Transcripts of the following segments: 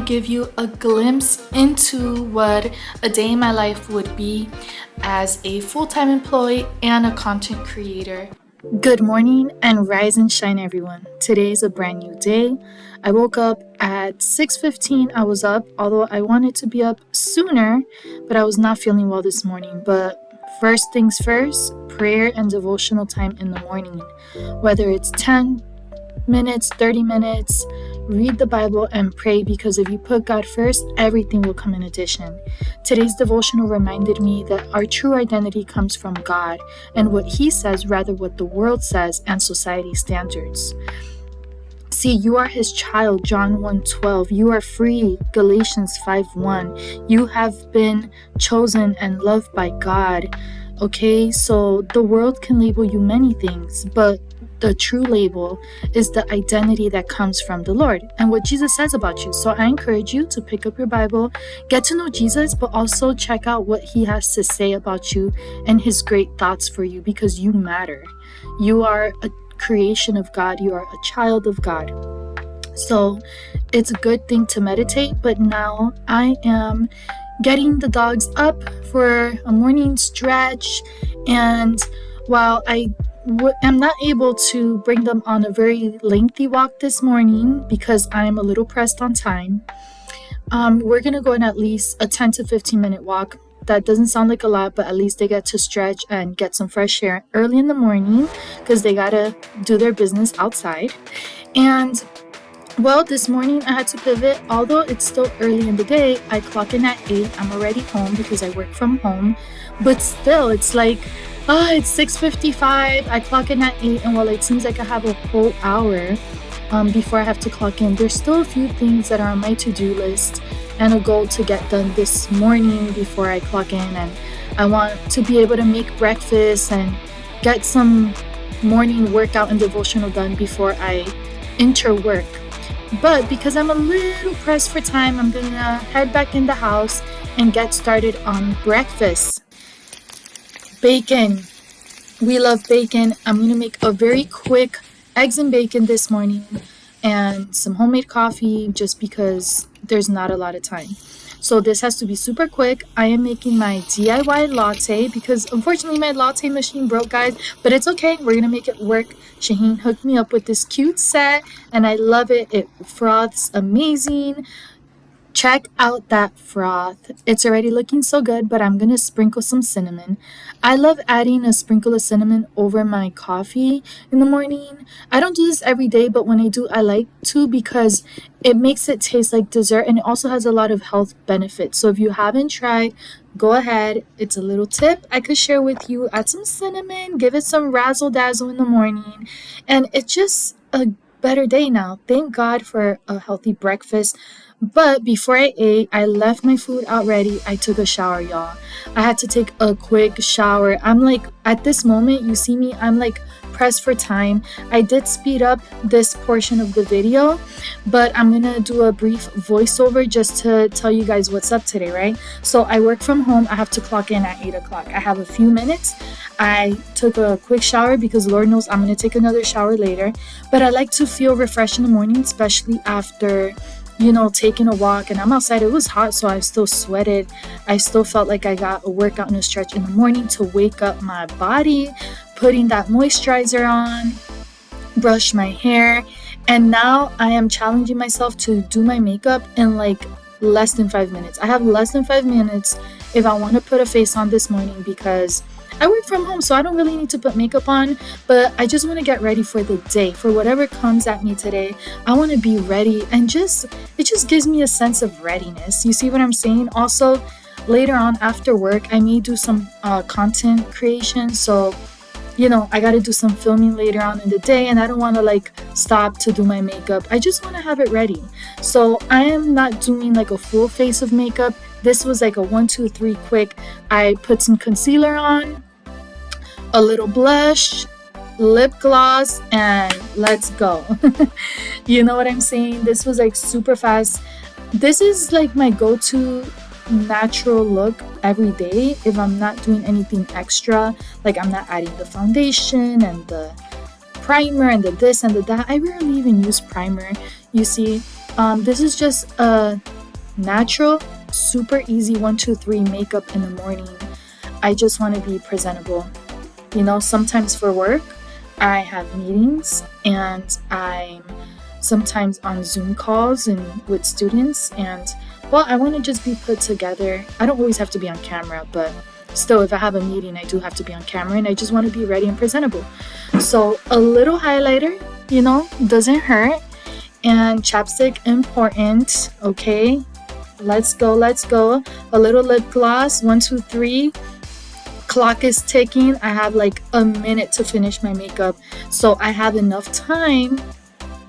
give you a glimpse into what a day in my life would be as a full-time employee and a content creator. Good morning and rise and shine, everyone. Today is a brand new day. I woke up at 6:15. I was up, although I wanted to be up sooner, but I was not feeling well this morning. But first things first, prayer and devotional time in the morning. Whether it's 10 minutes, 30 minutes, read the Bible and pray, because if you put God first, everything will come in addition. Today's devotional reminded me that our true identity comes from God and what He says rather what the world says and society standards. See, you are His child, John 1:12. You are free, Galatians 5:1. You have been chosen and loved by God. Okay, so the world can label you many things, but the true label is the identity that comes from the Lord and what Jesus says about you. So I encourage you to pick up your Bible, get to know Jesus, but also check out what He has to say about you and His great thoughts for you, because you matter. You are a creation of God. You are a child of God. So it's a good thing to meditate, but now I am getting the dogs up for a morning stretch, and while I'm not able to bring them on a very lengthy walk this morning because I'm a little pressed on time. We're going to go on at least a 10 to 15 minute walk. That doesn't sound like a lot, but at least they get to stretch and get some fresh air early in the morning because they got to do their business outside. And well, this morning I had to pivot. Although it's still early in the day, I clock in at 8. I'm already home because I work from home. But still, it's like, it's 6:55. I clock in at 8, and while it seems like I have a whole hour before I have to clock in, there's still a few things that are on my to-do list and a goal to get done this morning before I clock in. And I want to be able to make breakfast and get some morning workout and devotional done before I enter work. But because I'm a little pressed for time, I'm gonna head back in the house and get started on breakfast. Bacon. We love bacon. I'm going to make a very quick eggs and bacon this morning and some homemade coffee just because there's not a lot of time. So this has to be super quick. I am making my DIY latte because unfortunately my latte machine broke, guys, but it's okay. We're going to make it work. Shaheen hooked me up with this cute set and I love it. It froths amazing. Check out that froth. It's already looking so good, but I'm going to sprinkle some cinnamon. I love adding a sprinkle of cinnamon over my coffee in the morning. I don't do this every day, but when I do, I like to because it makes it taste like dessert and it also has a lot of health benefits. So if you haven't tried, go ahead. It's a little tip I could share with you. Add some cinnamon, give it some razzle dazzle in the morning, and it's just a better day now. Thank God for a healthy breakfast. But before I ate, I left my food out ready. I took a shower, y'all. I had to take a quick shower. I'm like, at this moment, you see me, I'm like pressed for time. I did speed up this portion of the video, but I'm gonna do a brief voiceover just to tell you guys what's up today, right? So I work from home. I have to clock in at 8 o'clock. I have a few minutes. I took a quick shower because Lord knows I'm gonna take another shower later. But I like to feel refreshed in the morning, especially after taking a walk, and I'm outside. It was hot, so I still sweated. I still felt like I got a workout and a stretch in the morning to wake up my body, putting that moisturizer on, brush my hair, and now I am challenging myself to do my makeup in like less than 5 minutes. I have less than 5 minutes if I want to put a face on this morning because I work from home, so I don't really need to put makeup on, but I just want to get ready for the day. For whatever comes at me today, I want to be ready, and it just gives me a sense of readiness. You see what I'm saying? Also, later on after work, I may do some content creation, so I got to do some filming later on in the day, and I don't want to like stop to do my makeup. I just want to have it ready. So I am not doing like a full face of makeup. This was like a 1, 2, 3 quick. I put some concealer on, a little blush, lip gloss, and let's go. You know what I'm saying? This was like super fast. This is like my go-to natural look every day if I'm not doing anything extra, like I'm not adding the foundation and the primer and the this and the that. I rarely even use primer. You see, this is just a natural, super easy 1, 2, 3 makeup in the morning. I just want to be presentable. Sometimes for work, I have meetings and I'm sometimes on Zoom calls and with students, and I want to just be put together. I don't always have to be on camera, but still, if I have a meeting, I do have to be on camera, and I just want to be ready and presentable. So a little highlighter, doesn't hurt, and chapstick important. Okay, let's go. A little lip gloss. 1, 2, 3. Clock is ticking. I have like a minute to finish my makeup, so I have enough time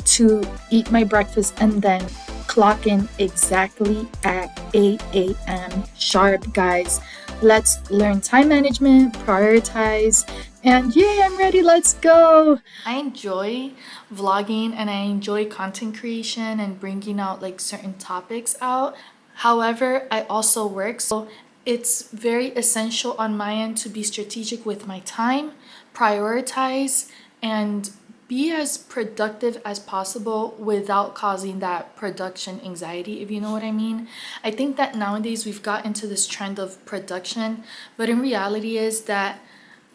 to eat my breakfast and then clock in exactly at 8 a.m. sharp, guys. Let's learn time management, prioritize, and yay, I'm ready. Let's go. I enjoy vlogging and I enjoy content creation and bringing out like certain topics out. However, I also work, so it's very essential on my end to be strategic with my time, prioritize, and be as productive as possible without causing that production anxiety, if you know what I mean. I think that nowadays we've got into this trend of production, but in reality is that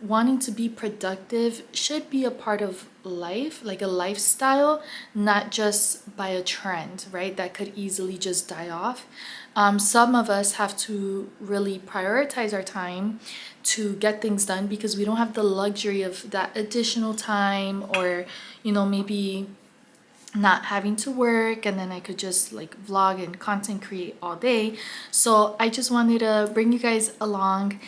wanting to be productive should be a part of life, like a lifestyle, not just by a trend, right? That could easily just die off. Some of us have to really prioritize our time to get things done because we don't have the luxury of that additional time, or maybe not having to work, and then I could just like vlog and content create all day. So I just wanted to bring you guys along.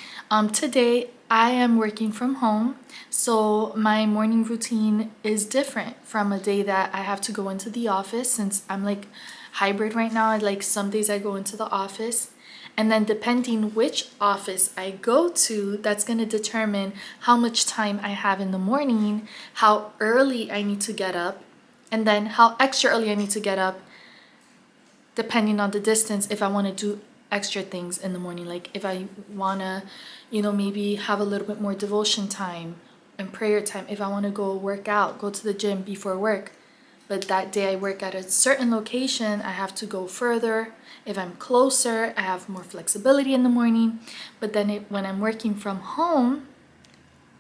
Today I am working from home, so my morning routine is different from a day that I have to go into the office, since I'm like hybrid right now. Like some days I go into the office, and then depending which office I go to, that's going to determine how much time I have in the morning, how early I need to get up, and then how extra early I need to get up depending on the distance, if I want to do extra things in the morning. Like if I want to, maybe have a little bit more devotion time and prayer time, if I want to go work out, go to the gym before work. But that day I work at a certain location, I have to go further. If I'm closer, I have more flexibility in the morning. But then when I'm working from home,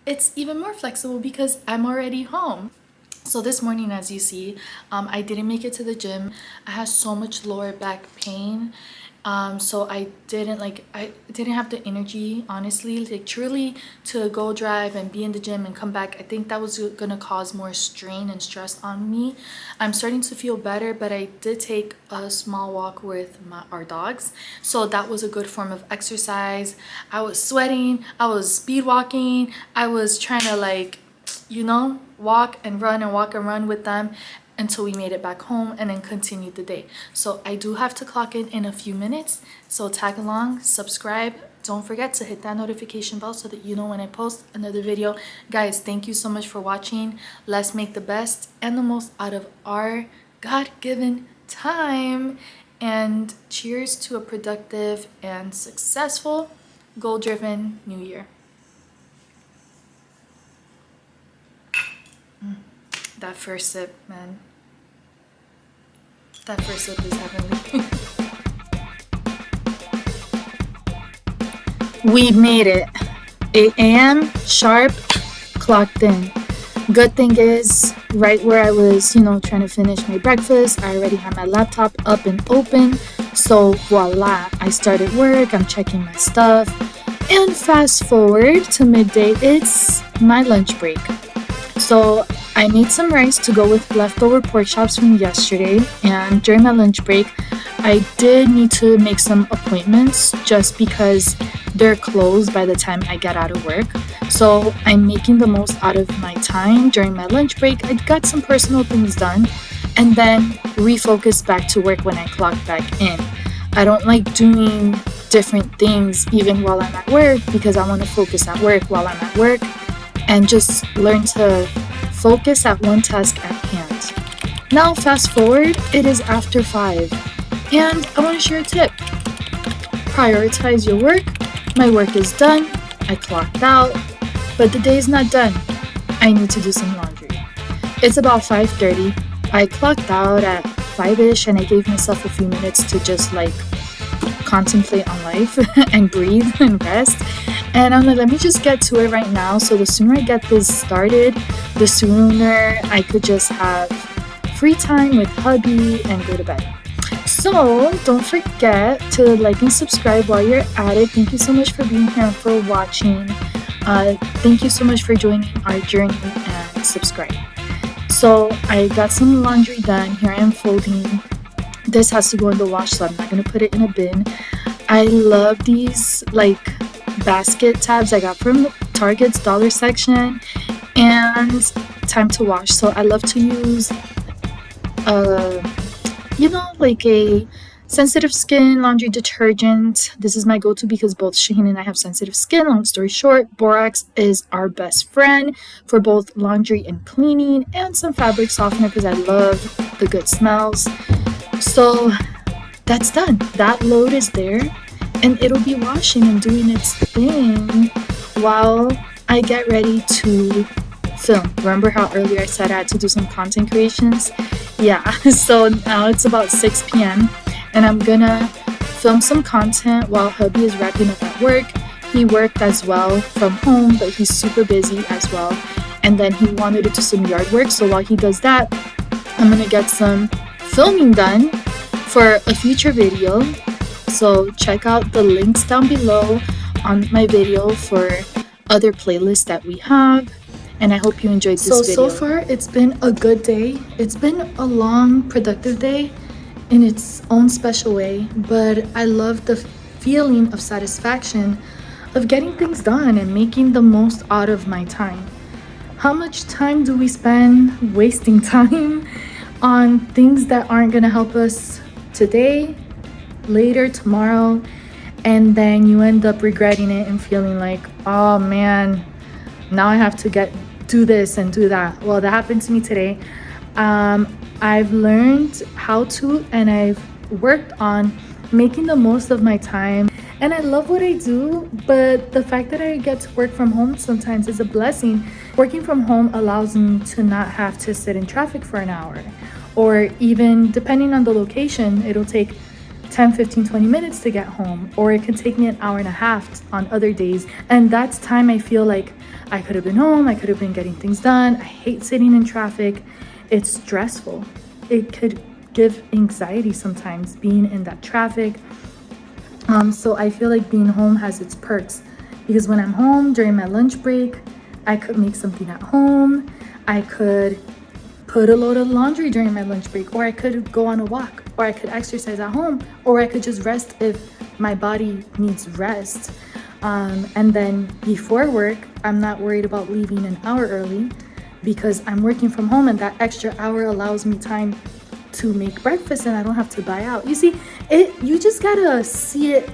it's even more flexible because I'm already home. So this morning, as you see, I didn't make it to the gym. I had so much lower back pain. So I didn't have the energy, honestly, like truly, to go drive and be in the gym and come back. I think that was gonna cause more strain and stress on me. I'm starting to feel better, but I did take a small walk with our dogs. So that was a good form of exercise. I was sweating, I was speed walking, I was trying to walk and run with them until we made it back home and then continued the day. So I do have to clock in a few minutes. So tag along, subscribe. Don't forget to hit that notification bell so that you know when I post another video. Guys, thank you so much for watching. Let's make the best and the most out of our God-given time. And cheers to a productive and successful, goal-driven new year. That first sip, man. That first sip is heavenly. We made it. 8 a.m. sharp, clocked in. Good thing is, right where I was, trying to finish my breakfast, I already had my laptop up and open. So voila, I started work, I'm checking my stuff. And fast forward to midday, it's my lunch break. So I made some rice to go with leftover pork chops from yesterday, and during my lunch break, I did need to make some appointments just because they're closed by the time I get out of work. So I'm making the most out of my time during my lunch break. I got some personal things done and then refocus back to work when I clock back in. I don't like doing different things even while I'm at work because I want to focus at work while I'm at work and just learn to focus at one task at hand. Now fast forward, it is after 5 and I want to share a tip. Prioritize your work. My work is done. I clocked out, but the day is not done. I need to do some laundry. It's about 5:30. I clocked out at 5-ish and I gave myself a few minutes to just contemplate on life and breathe and rest. And I'm like, let me just get to it right now. So the sooner I get this started, the sooner I could just have free time with hubby and go to bed. So don't forget to like and subscribe while you're at it. Thank you so much for being here and for watching. Thank you so much for joining our journey and subscribe. So I got some laundry done. Here I am folding. This has to go in the wash, so I'm not going to put it in a bin. I love these like basket tabs I got from Target's dollar section, and time to wash. So I love to use like a sensitive skin laundry detergent. This is my go-to because both Shaheen and I have sensitive skin. Long story short, borax is our best friend for both laundry and cleaning, and some fabric softener because I love the good smells. So that's done. That load is there, and it'll be washing and doing its thing while I get ready to film. Remember how earlier I said I had to do some content creations? Yeah, so now it's about 6 p.m. and I'm gonna film some content while hubby is wrapping up at work. He worked as well from home, but he's super busy as well. And then he wanted to do some yard work, so while he does that, I'm gonna get some filming done for a future video. So check out the links down below on my video for other playlists that we have. And I hope you enjoyed this video. So far, it's been a good day. It's been a long, productive day in its own special way. But I love the feeling of satisfaction of getting things done and making the most out of my time. How much time do we spend wasting time on things that aren't going to help us today, later, tomorrow? And then you end up regretting it and feeling like, oh man, now I have to do this and do that. Well, that happened to me today. I've learned how to, and I've worked on making the most of my time. And I love what I do, but the fact that I get to work from home sometimes is a blessing. Working from home allows me to not have to sit in traffic for an hour, or even depending on the location, it'll take 10, 15, 20 minutes to get home, or it can take me an hour and a half on other days. And that's time I feel like I could have been home, I could have been getting things done. I hate sitting in traffic. It's stressful. It could give anxiety sometimes, being in that traffic. So I feel like being home has its perks, because when I'm home during my lunch break, I could make something at home. I could put a load of laundry during my lunch break, or I could go on a walk, or I could exercise at home, or I could just rest if my body needs rest. And then before work, I'm not worried about leaving an hour early because I'm working from home, and that extra hour allows me time to make breakfast and I don't have to buy out. You see, you just gotta see it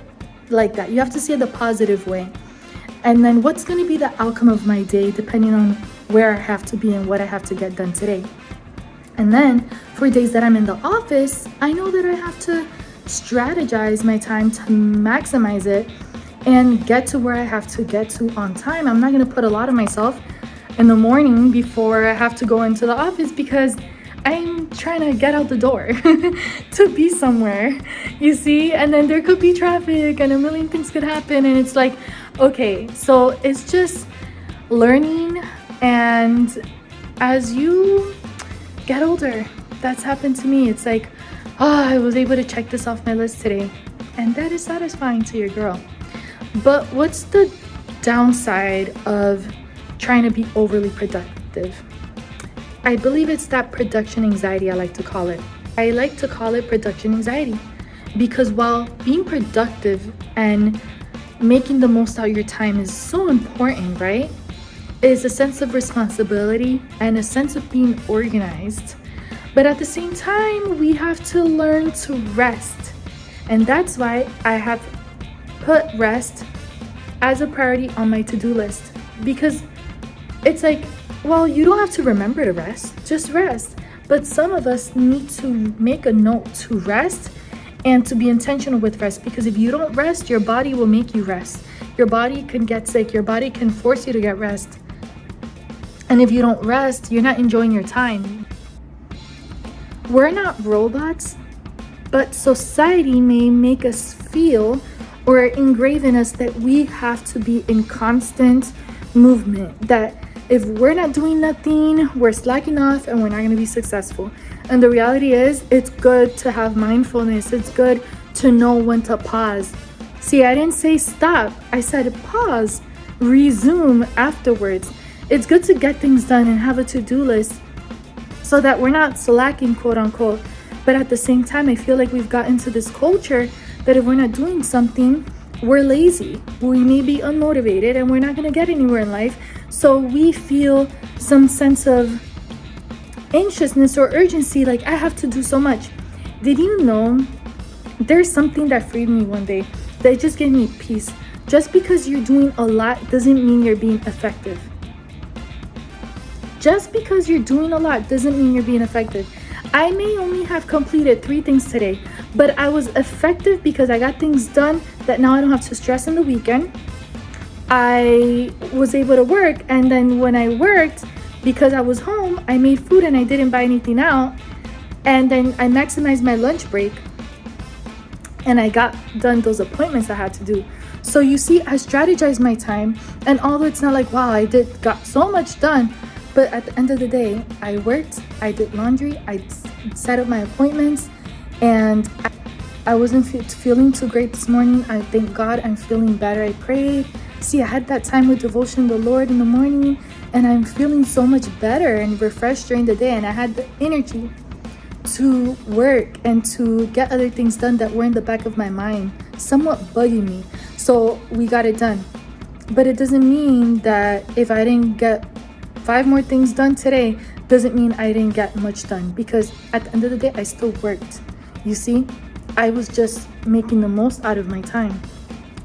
like that. You have to see it the positive way. And then what's gonna be the outcome of my day depending on where I have to be and what I have to get done today. And then for days that I'm in the office, I know that I have to strategize my time to maximize it and get to where I have to get to on time. I'm not going to put a lot of myself in the morning before I have to go into the office because I'm trying to get out the door to be somewhere, you see? And then there could be traffic and a million things could happen. And it's like, okay, so it's just learning. And as you get older, that's happened to me. It's like, oh, I was able to check this off my list today. And that is satisfying to your girl. But what's the downside of trying to be overly productive? I believe it's that production anxiety, I like to call it. I like to call it production anxiety because while being productive and making the most out of your time is so important, right? It's a sense of responsibility and a sense of being organized. But at the same time, we have to learn to rest. And that's why I have put rest as a priority on my to-do list, because it's like, well, you don't have to remember to rest, just rest. But some of us need to make a note to rest and to be intentional with rest, because if you don't rest, your body will make you rest. Your body can get sick. Your body can force you to get rest. And if you don't rest, you're not enjoying your time. We're not robots. but society may make us feel or engrave in us that we have to be in constant movement, that if we're not doing nothing, we're slacking off and we're not going to be successful. And the reality is, it's good to have mindfulness. It's good to know when to pause. See, I didn't say stop. I said pause, resume afterwards. It's good to get things done and have a to-do list so that we're not slacking, quote unquote. But at the same time, I feel like we've gotten to this culture that if we're not doing something, we're lazy. We may be unmotivated and we're not going to get anywhere in life. So we feel some sense of anxiousness or urgency, like I have to do so much. Did you know there's something that freed me one day that just gave me peace? Just because you're doing a lot doesn't mean you're being effective. Just because you're doing a lot doesn't mean you're being effective. I may only have completed 3 things today, but I was effective because I got things done that now I don't have to stress in the weekend. I was able to work, and then when I worked, because I was home, I made food and I didn't buy anything out. And then I maximized my lunch break and I got done those appointments I had to do. So you see, I strategized my time, and although it's not like, wow, I got so much done, but at the end of the day, I worked, I did laundry, I set up my appointments, and I wasn't feeling too great this morning. I thank God I'm feeling better. I prayed. See, I had that time with devotion to the Lord in the morning, and I'm feeling so much better and refreshed during the day, and I had the energy to work and to get other things done that were in the back of my mind, somewhat bugging me. So we got it done. But it doesn't mean that if I didn't get 5 more things done today, doesn't mean I didn't get much done, because at the end of the day, I still worked. You see, I was just making the most out of my time.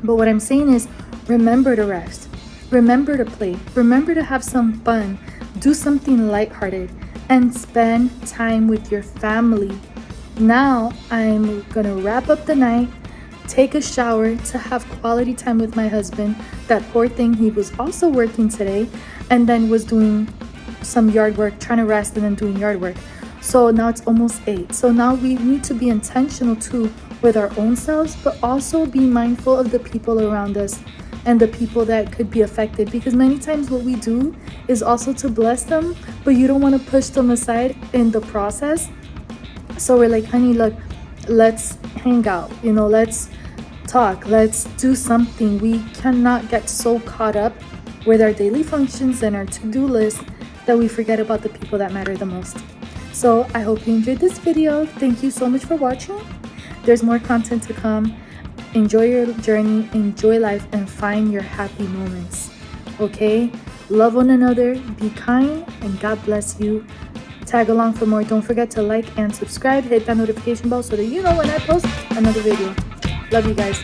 But what I'm saying is, remember to rest, remember to play, remember to have some fun, do something lighthearted, and spend time with your family. Now I'm gonna wrap up the night, take a shower to have quality time with my husband. That poor thing, he was also working today and then was doing some yard work, trying to rest and then doing yard work. So now it's almost 8. So now we need to be intentional too with our own selves, but also be mindful of the people around us and the people that could be affected, because many times what we do is also to bless them, but you don't want to push them aside in the process. So we're like, honey, look, let's hang out, let's talk, let's do something. We cannot get so caught up with our daily functions and our to-do list that we forget about the people that matter the most. So I hope you enjoyed this video. Thank you so much for watching. There's more content to come. Enjoy your journey, enjoy life, and find your happy moments. Okay? Love one another, be kind, and God bless you. Tag along for more. Don't forget to like and subscribe. Hit that notification bell so that you know when I post another video. Love you guys.